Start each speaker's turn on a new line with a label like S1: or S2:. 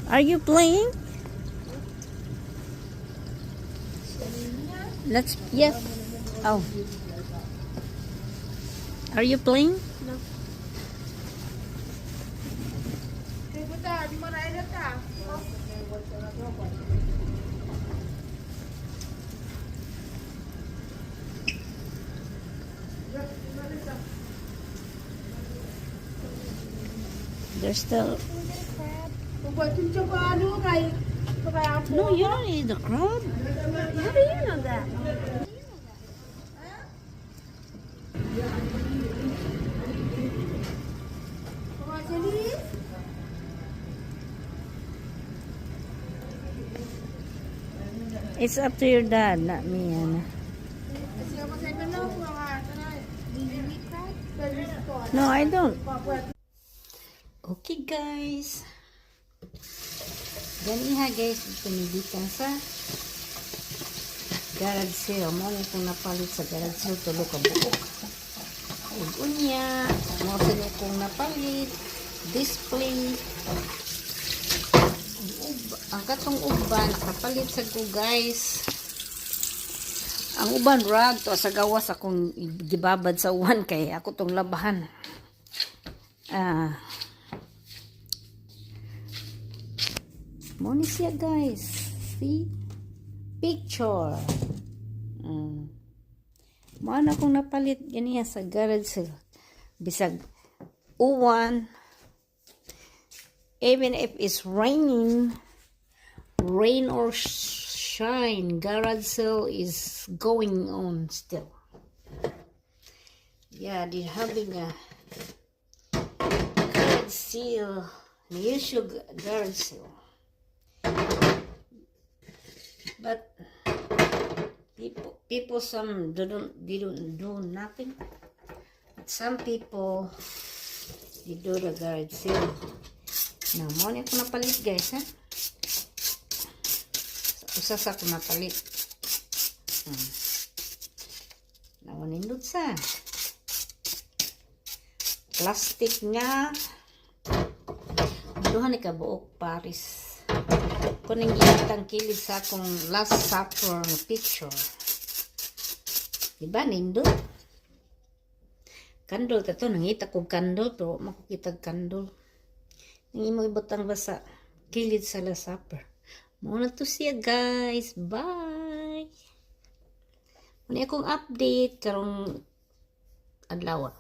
S1: Are you playing? Yes. Oh. Are you playing?
S2: No.
S1: There's still... No, you don't need the crab.
S2: How do you know that?
S1: It's up to your dad, not me, Anna. No, I don't. Okay, guys. Ganiha, guys. Pinibitan sa garage sale. Mo na itong napalit sa garage sale. Tulo ka buok. Unya. Mo sa itong napalit. Display. Ang katong uban, nakapalit sa ko, guys. Ang uban rag to sa gawas akong gibabad sa uwan kay ako tong labahan. Mo ni siya, guys. See? Picture. Mo na akong napalit ganiya sa garage sale. Bisag uwan. Even if it's raining, rain or shine, garage sale is going on still. Yeah, they're having a garage sale, usual garage sale. But people some they don't do nothing. But some people they do the garage sale. Now, mo na ako napalit, guys, ha? Usas ako napalit. Nawanindot sa. Plastic nga. Duhan ni kabuok Paris. Kuning ginatang kilid sa akong last supper picture. Diba, nindot? Kandol ka to. Nangita kong kandol, pero makukitag kandol. Nangi mo ibutang basa kilid sa last supper. Muna to siya, guys. Bye! Muna akong update karong adlaw.